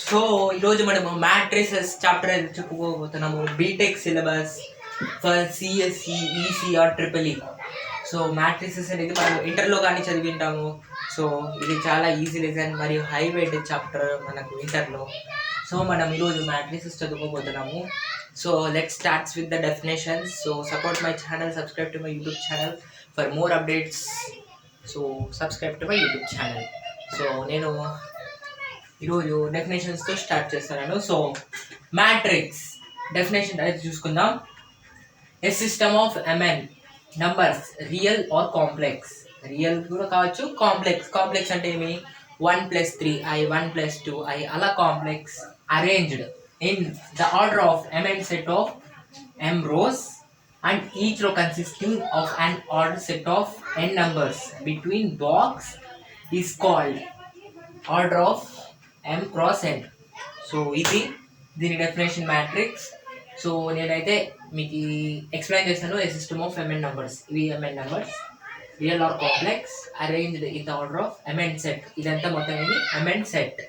So ఈరోజు మనము matrices chapter అయితే చెప్పుకోబోతున్నాము. BTech syllabus for CSC EC or triple E. So matrices అనేది మనం ఇంటర్లో కానీ చదివింటాము. సో ఇది చాలా ఈజీ లెసన్ మరియు హై వెయిటేజ్ చాప్టర్ మనకు ఇంటర్లో. సో మనం ఈరోజు మ్యాట్రిసెస్ చదువుకోబోతున్నాము. So let starts with the definitions. So support my channel, subscribe to my YouTube channel for more updates. So subscribe to my YouTube channel. So నేను ఈరోజు డెఫినేషన్స్తో start చేస్తున్నాను. So matrix definition అయితే చూసుకుందాం. A system of MN numbers, real or complex. Real కూడా కావచ్చు, complex అంటే ఏమి, 1+3i 1+2i అలా complex, arranged in the order of mn set of m rows and each row consisting of an ordered set of n numbers between box is called order of m cross n. So ఇది దీని definition matrix. So నేనైతే మీకు explain చేస్తాను. A system of MN numbers, ఇవి MN numbers, real or complex, arranged in the order of MN set. ఇదంతా మొత్తం ఏంటి, MN set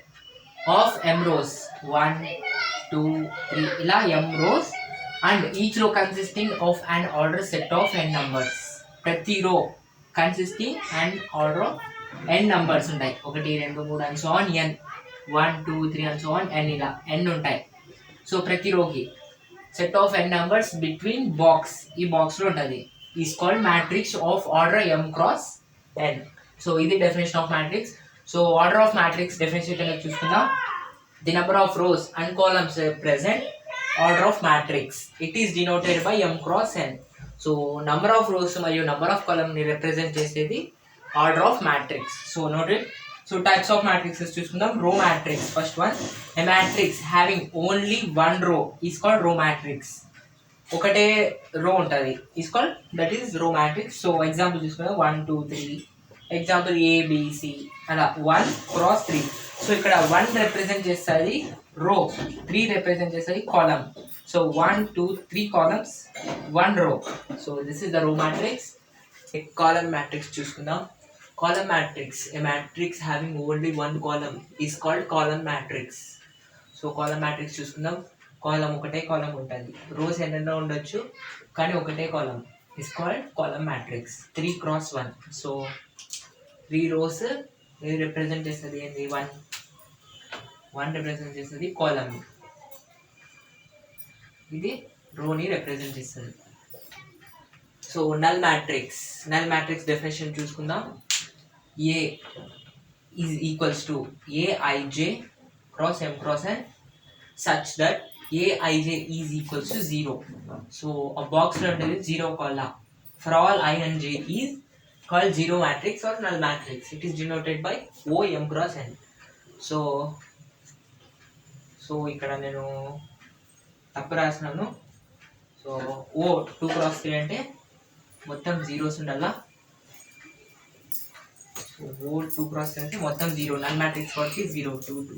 of M rows, 1 2 3 ఇలా M rows, and each row consisting of and order set of N numbers. ప్రతి row consisting and order of N numbers ఉంటాయి, 1 2 3 and so on N, 1 2 3 and so on N, ఇలా N ఉంటాయి. So ప్రతి రోకి set of N numbers between box, ఈ బాక్స్లో ఉంటుంది, is called matrix of order M cross N. So ఇది definition of matrix. So order of matrix definition చూసుకుందాం. The number of rows and columns present order of matrix, it is denoted by M cross N. So number of rows మరియు number of కాలమ్ని represent చేసేది order of matrix. So noted. So types of matrices చూసుకుందాం. Row matrix, first one, a matrix having only one row is called row matrix. ఒకటే row ఉంటుంది, is called, that is row matrix. So example చూసుకుందాం, 1 2 3, example ABC అలా 1 cross 3. So ఇక్కడ 1 represent చేస్తుంది రో, 3 represent చేస్తుంది column. So 1 2 3 columns, 1 రో. So this is the రో మ్యాట్రిక్స్. కాలమ్ మ్యాట్రిక్స్ చూసుకుందాం. Column matrix, a matrix having only one column is called column matrix. So column matrix చూసుకుందాం. Column ఒకటే కాలమ్ ఉంటుంది, రోస్ ఎన్నైనా ఉండొచ్చు కానీ ఒకటే column, is called column matrix. 3 cross 1. So 3 rows represent చేస్తుంది ఏంటి, 1 రిప్రజెంట్ చేస్తుంది కాలమ్, ఇది రోని రిప్రజెంట్ చేస్తుంది. సో నల్ మ్యాట్రిక్స్ డెఫినేషన్ చూసుకుందాం. A is equals to Aij cross M cross N such that Aij is equals to 0. So a box లో ఉండేది 0 కాల. For all I and J is called 0 matrix or null matrix. It is denoted by O M cross N. So ఇక్కడ నేను తప్పు రాసినాను. So O 2 cross 3 అంటే మొత్తం zeros ఉండాలా. O 2 cross 3 అంటే మొత్తం 0, నల్ మ్యాట్రిక్స్ కాబట్టి 0 2 2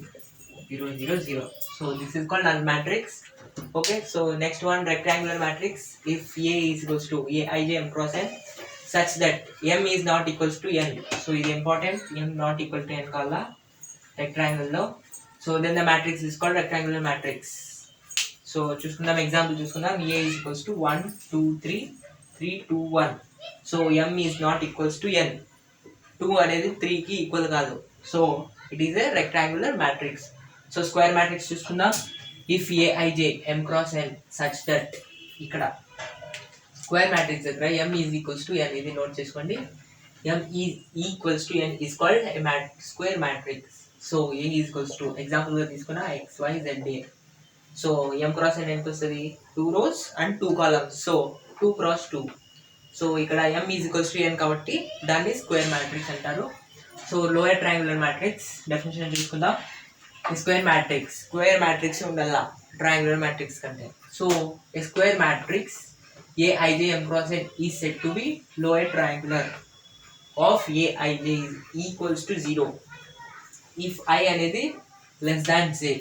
0 0 0. So this is called null matrix. Okay. So next one, rectangular matrix. If A is equals to Aij M cross N such that M is not equals to N. So ఇది important, M not equal to N కావాలా rectangle లో. So then the matrix is called rectangular matrix. So చూసుకుందాం, example చూసుకుందాం. A is equals to 1 2 3 3 2 1. So M is not equals to N. 2 అనేది 3కి equal కాదు. So it is a rectangular matrix. So square matrix చూసుకుందాం. If Aij M cross N such that, ఇక్కడ square matrix దగ్గర M is equals to N, ఇది note చేసుకోండి. M is equals to N is called a square matrix. So A is equals to, ఎగ్జాంపుల్గా తీసుకున్న XYZA. So M cross N ఎంత వస్తుంది, 2 rows and 2 columns. So 2 cross 2. So ఇక్కడ M is equals to N కాబట్టి దాన్ని square matrix అంటారు. So lower triangular matrix definition చూసుకుందాం. Square matrix ఉండాల ట్రయాంగులర్ మ్యాట్రిక్స్ కంటే. So A square matrix Aij M cross N is set to be lower triangular of Aij is equals to 0 if I అనేది less than J,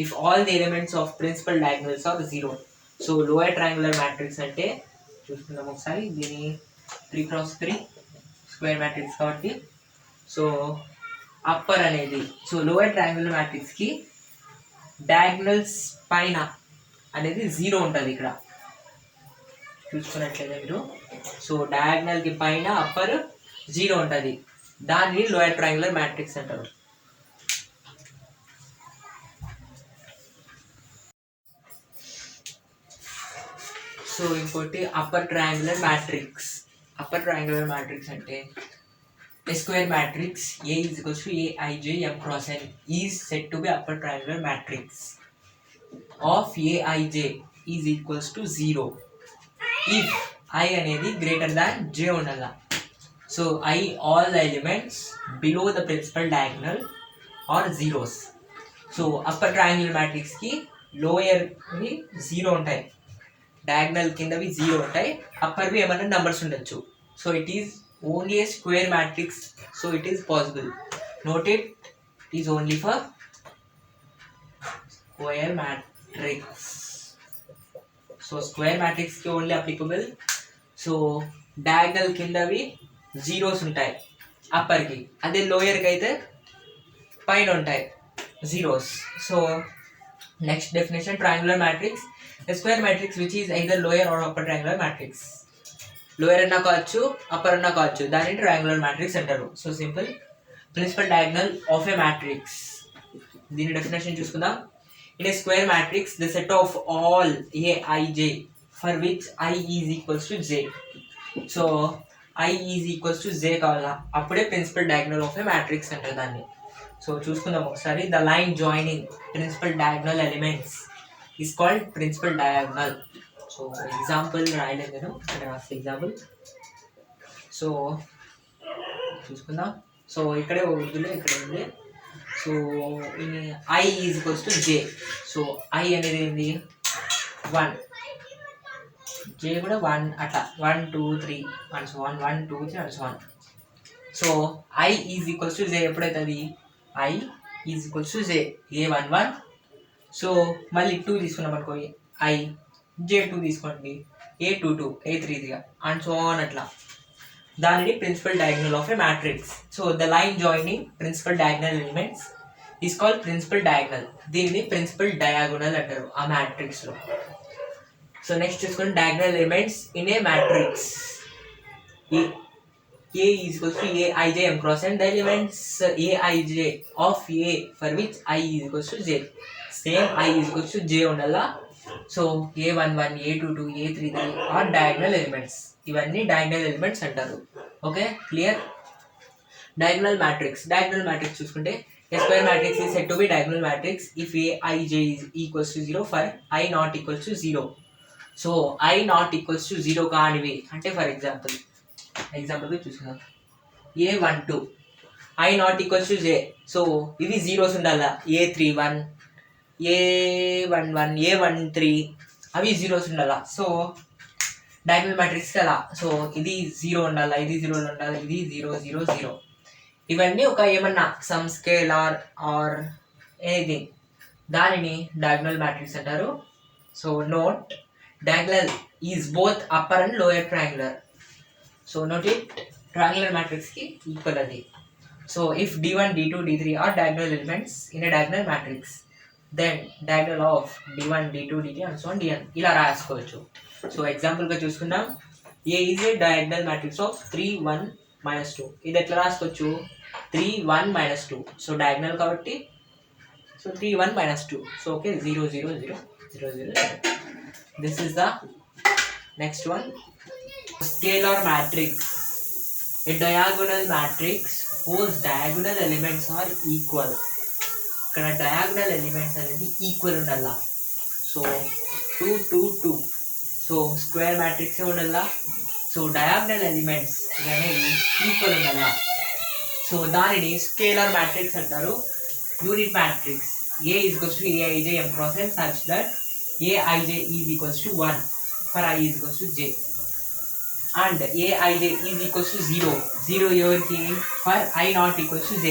if all the elements of principal diagonals are 0. So lower triangular matrix అంటే చూసుకుందాం ఒకసారి. దీని 3 cross 3 square matrix కాబట్టి. So upper అనేది. So lower triangular మ్యాట్రిక్స్కి diagonals పైన అనేది 0 ఉంటుంది ఇక్కడ చూసుకున్నట్లయితే మీరు. సో డయాగ్నల్కి పైన అప్పర్ 0 ఉంటుంది, దాన్ని లోయర్ ట్రయాంగులర్ మ్యాట్రిక్స్ అంటారు. సో ఇంకోటి upper triangular matrix. Upper triangular matrix అంటే a square matrix A is equals to Aij M cross N is said to be upper triangular matrix of Aij is equals to 0 if I అనేది greater than J ఉండాల. So I all the elements below the principal diagonal are zeros. So upper triangular మ్యాట్రిక్స్కి లోయర్వి 0 ఉంటాయి, diagonal కిందవి 0 ఉంటాయి, అప్పర్వి ఏమైనా numbers ఉండొచ్చు. So it is only a square matrix, so it is possible. Note it is only for square matrix. So square matrix ki only applicable. So diagonal kindavi zeros ఉంటాయి upper కి, అదే lower కి అయితే పైన ఉంటాయి zeros. So next definition, triangular matrix, a square matrix which is either lower or upper triangular matrix. Lower అన్నా కావచ్చు, upper అన్నా కావచ్చు, దాన్ని ట్రయాంగులర్ మ్యాట్రిక్స్ అంటారు. So simple, principal diagonal of a matrix. దీని డెఫినేషన్ చూసుకుందాం. In a square matrix the set of all Aij for which I is equals to J. So I is equals to J కావాలా, అప్పుడే principal diagonal of a matrix అంటారు దాన్ని. So చూసుకుందాం ఒకసారి. The line joining principal diagonal elements is called principal diagonal. So example రాయలేదు నేను, ఇక్కడ రాస్తే ఎగ్జాంపుల్. సో చూసుకుందాం. సో ఇక్కడే వద్దులే, ఇక్కడ ఉంది. So I is equals to J. So I అనేది ఏంది 1, J కూడా 1, అట్లా 1 2 3 and so 1 2 3 and so 1. So I is equals to J ఎప్పుడైతే అది I is equals to J A11. So మళ్ళీ 2 తీసుకున్నాం అనుకో, I J2 తీసుకోండి, A22 A33 and so on అట్లా. దానిని principal diagonal of a matrix. So the line joining principal diagonal elements is called principal diagonal. దీనిని principal diagonal అంటారు ఆ మ్యాట్రిక్స్లో. సో నెక్స్ట్ చూసుకోండి, diagonal elements in a matrix A is equals to Aij M cross N. The elements Aij of A for which I is equals to J. Same I is equals to J ఉండాలా. So A11 A22 A33 are diagonal elements. ఇవన్నీ diagonal elements అంటారు. Okay clear. Diagonal matrix. Diagonal matrix చూసుకుంటే a square matrix is said to be diagonal matrix if Aij is equals to 0 for I not equals to 0. So I not equals to 0 కానివి అంటే for ఎగ్జాంపుల్గా చూసుకుందాం. A12 I not equals to J. So ఇవి zeros ఉండాలా. A31 A11 A13 అవి zeros ఉండాలా. So diagonal matrix కదా. So ఇది 0 ఉండాలా, ఇది 0 ఉండాలి, ఇది 0 0 0. ఇవన్నీ ఒక ఏమన్నా సమ్ స్కేలార్ ఆర్ ఎనీథింగ్, దానిని డయాగ్నల్ మ్యాట్రిక్స్ అంటారు. So note, diagonal is both upper and lower triangular. So note it, triangular మ్యాట్రిక్స్కి ఈక్వల్ అది. So if D1 D2 D3 are diagonal elements in a diagonal matrix, then diagonal of D1 D2 D3 and so Dn ఇలా రాసుకోవచ్చు. So ఎగ్జాంపుల్గా చూసుకుందాం. A is a diagonal matrix of 3 1 -2. ఇది ఎట్లా రాసుకోవచ్చు, 3 1 -2. So diagonal కాబట్టి so 3 1 -2. So okay 0 0 0 0 0. This is the next one, scalar matrix. A diagonal matrix whose diagonal elements are equal. ఇక్కడ diagonal elements అనేది ఈక్వల్ ఉండాల. సో 2 2 2. సో స్క్వేర్ మ్యాట్రిక్స్ ఉండాల. So diagonal elements అనేవి equal ఉండాల. So దానిని scalar matrix అంటారు. Unit matrix A is equals to Aij M cross N such that Aij is equals to 1 for I is equals to J and Aij is equals to 0 0 ఎవరికి, for I not equals to J.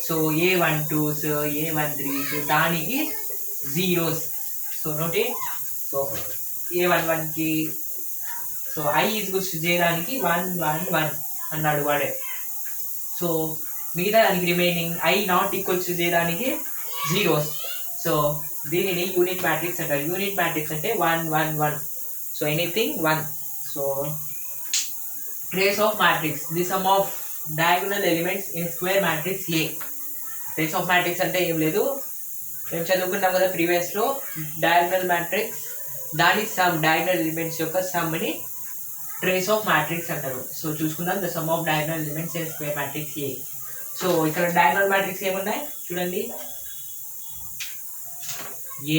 So A12 so A13 so దానికి zeros. So note it. So A11కి so I is equals to J దానికి 1 1 1 అన్నాడు వాడే. So మిగతా దానికి remaining I not equals చేయడానికి zeros. So దీనిని యూనిట్ మ్యాట్రిక్స్ అంటారు. యూనిట్ మ్యాట్రిక్స్ అంటే 1 1 1. So anything 1. So trace of matrix, the some of diagonal elements in square matrix A. Trace of matrix అంటే ఏం లేదు, మేము చదువుకున్నాం కదా ప్రీవియస్లో, డయాగోనల్ మ్యాట్రిక్స్ దాని సమ్, డయాగోనల్ ఎలిమెంట్స్ యొక్క సమ్ని ట్రేస్ ఆఫ్ మ్యాట్రిక్స్ అంటారు. సో చూసుకుందాం, the sum of diagonal elements in square matrix A. So ఇక్కడ డయాగోనల్ మ్యాట్రిక్స్ ఏమున్నాయి చూడండి,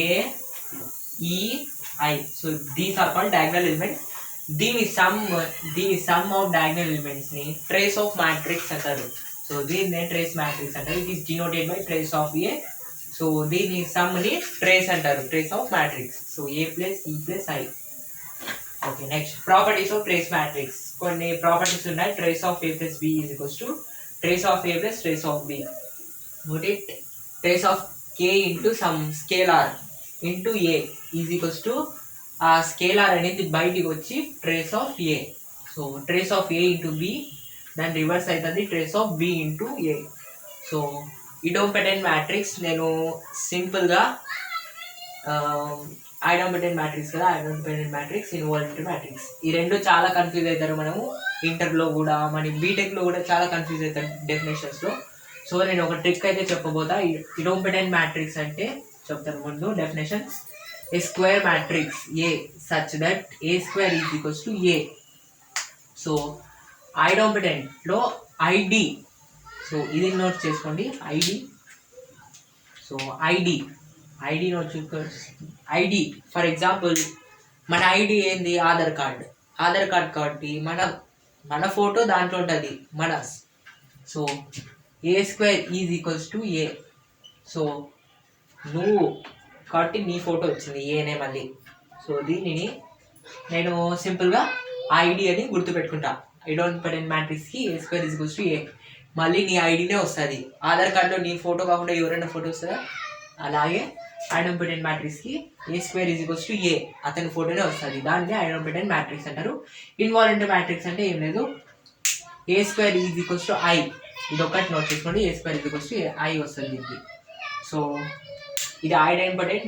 A E I. So these are called diagonal elements. దీని సమ్ ఆఫ్ డయాగోనల్ ఎలిమెంట్స్ ని trace of matrix అంటారు. So దీన్ని trace matrix అంటారు. It is denoted by trace of A. So దీని sum ని ట్రేస్ అంటారు, trace of matrix. So A plus E plus I. Okay, next properties of trace matrix. కొన్ని properties ఉన్నాయి. Trace of A plus B is equals to trace of A plus trace of B. Note it, trace of k into sum scalar into A is equals to ఆ scalar అనేది బయటికి వచ్చి trace of A. So trace of A into B, దాని reverse అవుతుంది trace of B into A. So idempotent matrix నేను సింపుల్గా ఐడోంపెటెంట్ matrix కదా, ఐడోంపెటెంట్ matrix, involved matrix, ఈ రెండు చాలా కన్ఫ్యూజ్ అవుతారు మనము. ఇంటర్లో కూడా, మన బీటెక్లో కూడా చాలా కన్ఫ్యూజ్ అవుతారు డెఫినేషన్స్లో. సో నేను ఒక ట్రిక్ అయితే చెప్పబోతా. ఇడోంపెటెంట్ మ్యాట్రిక్స్ అంటే చెప్తాను ముందు definitions. A square matrix A such that A square is equals to A. So ఐడోంపెటెంట్లో ఐడి, సో ఇది నోట్ చేసుకోండి, ఐడి. సో ఐడి నోట్ చేసుకోండి. ఐడి ఫర్ ఎగ్జాంపుల్ మన ఐడి ఏంది, ఆధార్ కార్డ్ కాబట్టి మన ఫోటో దాంట్లో ఉంటుంది మన. So A square is equals to A. So నువ్వు కాబట్టి నీ ఫోటో వచ్చింది ఏనే మళ్ళీ. సో దీనిని నేను సింపుల్గా ఐడి అని గుర్తుపెట్టుకుంటా. ఐడోంపెటెంట్ మ్యాట్రిక్స్కి A square is equals to ఏ, మళ్ళీ నీ ఐడినే వస్తుంది. ఆధార్ కార్డులో నీ ఫోటో కాకుండా ఎవరైనా ఫోటో వస్తుందా, అలాగే ఐడోంపెటెంట్ మ్యాట్రిక్స్కి A square is equals to A, అతని ఫోటోనే వస్తుంది. దాన్ని ఐడోంపెటెంట్ మ్యాట్రిక్స్ అంటారు. ఇన్వాల్వ్డ్ మ్యాట్రిక్స్ అంటే ఏం లేదు, A square is equals to I, ఇది ఒకటి నోట్ చేసుకోండి, A square is equals to I వస్తుంది దీనికి. సో ఇది ఐడోంపెటెంట్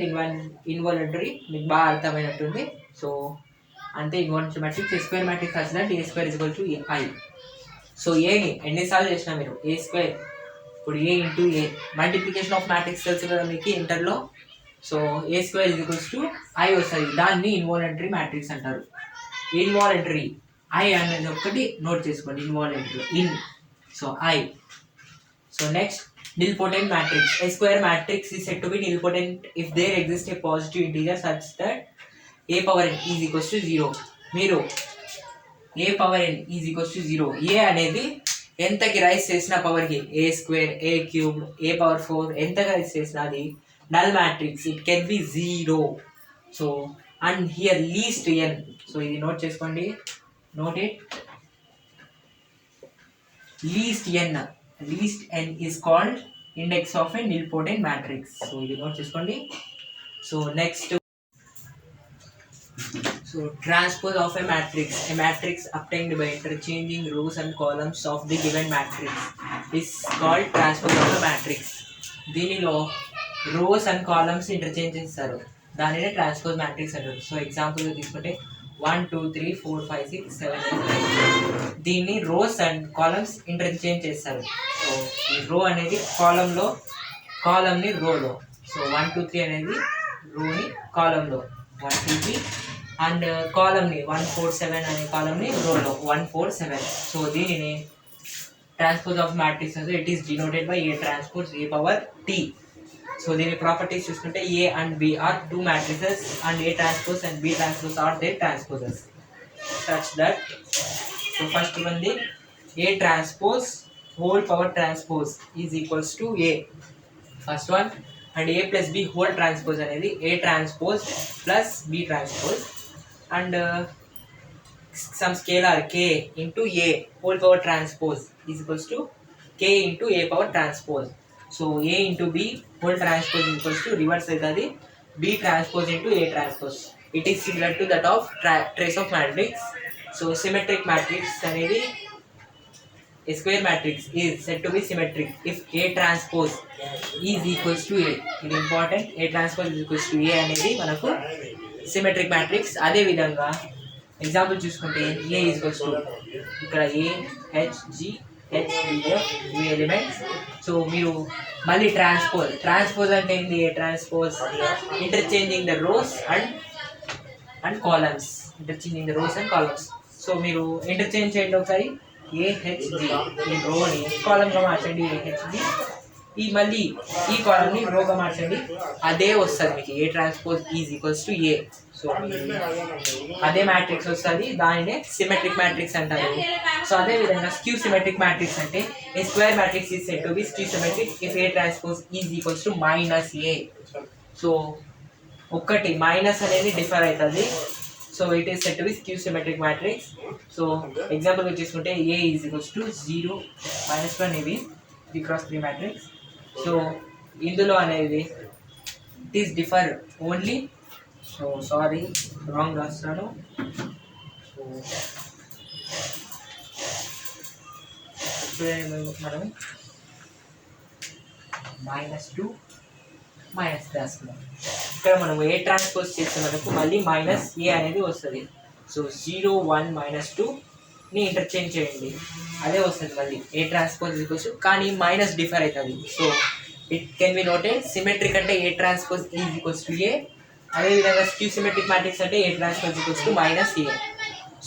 ఇన్వాలంటరీ, మీకు బాగా అర్థమైనట్టుంది. సో అంతే, involuntary matrix. A square matrix వచ్చిందంటే A square is equal to I. So ఏని ఎన్నిసార్లు చేసినా మీరు ఏ స్క్వేర్, ఇప్పుడు A into A, multiplication of matrix తెలుసు కదా మీకు ఇంటర్లో. So A square is equals to I వస్తుంది, దాన్ని ఇన్వాలంటరీ మ్యాట్రిక్స్ అంటారు. ఇన్వాలంటరీ ఐ అనేది ఒకటి నోట్ చేసుకోండి, involuntary in. So I. So next nilpotent matrix. A square matrix is said to be nilpotent if there exists a positive integer such that a power n is equals to 0. మీరు a power n is equals to 0, a అనేది ఎంతకి rice చేసిన పవర్కి, ఏ square, ఏ cube, ఏ power 4 ఎంతగా rice చేసిన అది null matrix, it can B 0. So and here least n. So ఇది note చేసుకోండి, note it, least n is called index of a nilpotent matrix. So ఇది note చేసుకోండి. So next, so transpose of a matrix obtained by interchanging rows and columns of the given matrix is called transpose of a matrix. దీనిలో rose and columns interchange చేస్తారు, దానినే transpose matrix అంటారు. So ఎగ్జాంపుల్గా తీసుకుంటే 1 2 3 4 5 6 7 8 9, దీన్ని rose and columns interchange చేస్తారు. So ఈ రో అనేది కాలమ్ని రోలో, సో 1 2 3 అనేది రోని కాలంలో 1 2 3, అండ్ కాలమ్ని 1 4 7 అనే కాలమ్ని రోలో 1 4 7. సో దీనిని ట్రాన్స్పోజ్ ఆఫ్ మ్యాట్రిక్స్ అంటే it is denoted by A transpose A power T. So దీని ప్రాపర్టీస్ చూసుకుంటే A and B are two matrices and A transpose and B transpose are their transposes such that, so first one the A transpose whole power transpose is equals to A, first one, and A plus B whole transpose అనేది A transpose plus B transpose, and some scalar K into A whole power transpose is equals to K into A power transpose. So A into B whole transpose is equals to reverse అవుతుంది B transpose into A transpose. It is similar to that of trace of matrix. So symmetric matrix అనేది A square matrix is said to be symmetric if A transpose is equals to A. ఇది important. A transpose is equals to A అనేది మనకు symmetric matrix. అదే విధంగా example చూసుకుంటే A is equals to ఇక్కడ A H G H D F ఇవి elements. So మీరు మళ్ళీ ట్రాన్స్పోజ్ అంటే ఏంటి? A transpose interchanging the rose and columns. So మీరు ఇంటర్చేంజ్ చేయండి ఒకసారి. AHG ఈ రోని కాలమ్గా మార్చండి, AHG ఈ మళ్ళీ ఈ కాలమ్ని రోగా మార్చండి, అదే వస్తుంది మీకు A transpose is equals to A. So అదే మ్యాట్రిక్స్ వస్తుంది, దానినే సిమెట్రిక్ మ్యాట్రిక్స్ అంటారు. సో అదే విధంగా స్క్యూ సిమెట్రిక్ మ్యాట్రిక్స్ అంటే a square matrix is said to be skew symmetric if A transpose is equals to -A. So ఒక్కటి minus అనేది differ అవుతుంది. So it is set to be skew symmetric matrix. So example తీసుకుంటే A is equals to 0 -1 ఇవి 3x3 matrix. So ఇందులో అనేది it is differ only. So sorry wrong రాస్తాను. So మనం -2 రాసుకున్నాం. ఇక్కడ మనం A ట్రాన్స్పోజ్ చేస్తే మనకు మళ్ళీ -A అనేది వస్తుంది. సో 0 1 -2ని ఇంటర్చేంజ్ చేయండి, అదే వస్తుంది మళ్ళీ A ట్రాన్స్పోజ్ ఈక్వల్స్. కానీ మైనస్ డిఫర్ అవుతుంది. So it can be noted symmetric అంటే A transpose is equals to A. అదేవిధంగా స్క్యూ సిమెట్రిక్ మ్యాట్రిక్స్ అంటే A transpose equals to -A.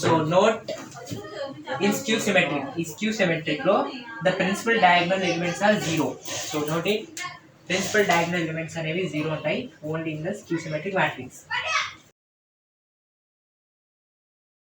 So note in skew symmetric, ఈ స్క్యూ సిమెట్రిక్లో the principal diagonal elements are 0. So note it, principal diagonal elements అనేవి 0 ఉంటాయి only in the skew symmetric matrix.